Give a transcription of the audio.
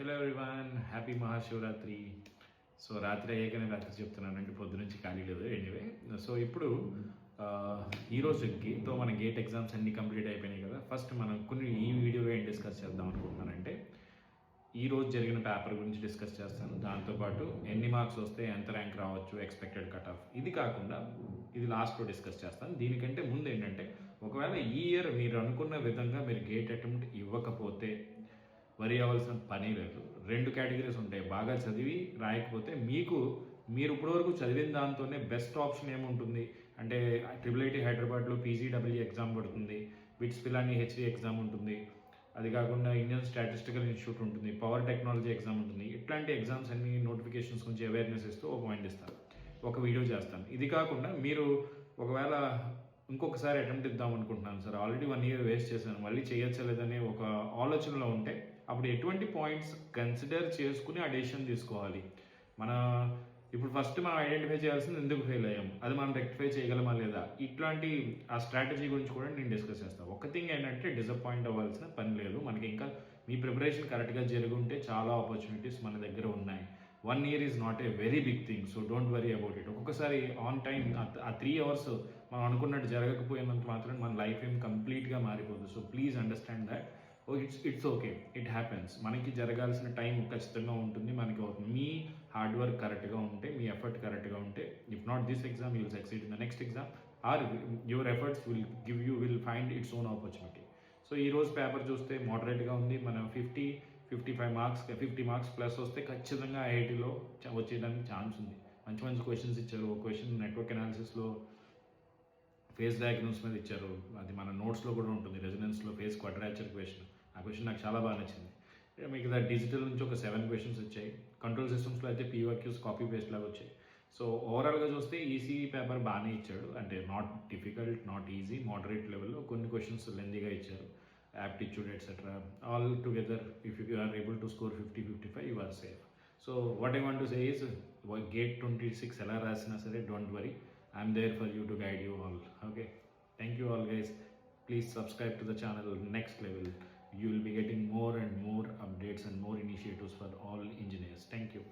Hello everyone, happy Mahashivratri. So రాత్రి అయ్యాకనే రాత్రి చెప్తున్నానంటే పొద్దు నుంచి ఖాళీ లేదు. ఎనీవే, సో ఇప్పుడు ఈ రోజుతో మన గేట్ ఎగ్జామ్స్ అన్నీ కంప్లీట్ అయిపోయినాయి కదా. ఫస్ట్ మనం కొన్ని ఈ వీడియోలో ఏం డిస్కస్ చేద్దాం అనుకుంటున్నానంటే, ఈ రోజు జరిగిన పేపర్ గురించి డిస్కస్ చేస్తాను. దాంతోపాటు ఎన్ని మార్క్స్ వస్తే ఎంత ర్యాంక్ రావచ్చు, ఎక్స్పెక్టెడ్ కట్ ఆఫ్. ఇది కాకుండా ఇది లాస్ట్లో డిస్కస్ చేస్తాను. దీనికంటే ముందు ఏంటంటే, ఒకవేళ ఈ ఇయర్ మీరు అనుకున్న విధంగా మీరు గేట్ అటెంప్ట్ ఇవ్వకపోతే వరి అవ్వాల్సిన పని లేదు. రెండు కేటగిరీస్ ఉంటాయి. బాగా చదివి రాయకపోతే మీరు ఇప్పటివరకు చదివిన దాంతోనే బెస్ట్ ఆప్షన్ ఏముంటుంది అంటే, ట్రిపుల్ ఐటీ హైదరాబాద్లో పీజీడబ్ల్యూ ఎగ్జామ్ పడుతుంది, బిట్స్ పిలానీ హెచ్డి ఎగ్జామ్ ఉంటుంది, అది కాకుండా ఇండియన్ స్టాటిస్టికల్ ఇన్స్టిట్యూట్ ఉంటుంది, పవర్ టెక్నాలజీ ఎగ్జామ్ ఉంటుంది. ఇట్లాంటి ఎగ్జామ్స్ అన్ని నోటిఫికేషన్స్ గురించి అవేర్నెస్ ఇస్తూ ఒక మైండ్ ఇస్తాను, ఒక వీడియో చేస్తాను. ఇది కాకుండా మీరు ఒకవేళ ఇంకొకసారి అటెంప్ట్ ఇద్దాం అనుకుంటున్నాను సార్, ఆల్రెడీ 1 year వేస్ట్ చేశాను, మళ్ళీ చేయొచ్చా లేదనే ఒక ఆలోచనలో ఉంటే అప్పుడు ఎటువంటి పాయింట్స్ కన్సిడర్ చేసుకుని ఆ డెసిషన్ తీసుకోవాలి. ఇప్పుడు ఫస్ట్ మనం ఐడెంటిఫై చేయాల్సింది ఎందుకు ఫెయిల్ అయ్యాం, అది మనం రెక్టిఫై చేయగలమా లేదా, ఇట్లాంటి ఆ స్ట్రాటజీ గురించి కూడా నేను డిస్కస్ చేస్తాను. ఒక థింగ్ ఏంటంటే, డిసప్పాయింట్ అవ్వాల్సిన పని లేదు. మనకి ఇంకా మీ ప్రిపరేషన్ కరెక్ట్గా జరుగుంటే చాలా ఆపర్చునిటీస్ మన దగ్గర ఉన్నాయి. 1 year is not a very big thing, so don't worry about it. ఒక్కొక్కసారి ఆన్ టైం ఆ 3 hours మనం అనుకున్నట్టు జరగకపోయినంత మాత్రం మన లైఫ్ ఏం కంప్లీట్గా మారిపోదు. So please understand that it's okay, it happens. మనకి జరగాల్సిన టైం ఖచ్చితంగా ఉంటుంది, మనకి అవుతుంది. మీ హార్డ్ వర్క్ కరెక్ట్గా ఉంటే, మీ ఎఫర్ట్ కరెక్ట్గా ఉంటే, if not this exam you will succeed in the next exam, or your efforts will find its own opportunity. So ఈ రోజు పేపర్ చూస్తే మోడరేట్గా ఉంది. మనం 55 మార్క్స్ 50 మార్క్స్ ప్లస్ వస్తే ఖచ్చితంగా ఐఐటీలో వచ్చేయడానికి ఛాన్స్ ఉంది. మంచి మంచి క్వశ్చన్స్ ఇచ్చారు. ఒక క్వశ్చన్ నెట్వర్క్ అనాలిసిస్లో ఫేస్ డయాగ్నోస్ మీద ఇచ్చారు, అది మన నోట్స్లో కూడా ఉంటుంది. రెజనెన్స్లో ఫేస్ క్వాడ్రాచర్ క్వశ్చన్, ఆ క్వశ్చన్ నాకు చాలా బాగా నచ్చింది. మీకు డిజిటల్ నుంచి ఒక 7 క్వశ్చన్స్ వచ్చాయి. కంట్రోల్ సిస్టమ్స్లో అయితే పీవాక్యూస్ కాపీ పేస్ట్ లాగా వచ్చాయి. సో ఓవరాల్గా చూస్తే ఈసీ పేపర్ బాగానే ఇచ్చాడు, అంటే not difficult, not easy, moderate లెవెల్లో. కొన్ని క్వశ్చన్స్ లెందీగా ఇచ్చారు, aptitude etcetera. All together if you are able to score 50-55 you are safe. So what I want to say is, GATE 26 ఎలా రాసినా సరే don't worry, I'm there for you to guide you all. Okay, thank you all guys. Please subscribe to the channel. Next level, you will be getting more and more updates and more initiatives for all engineers. Thank you.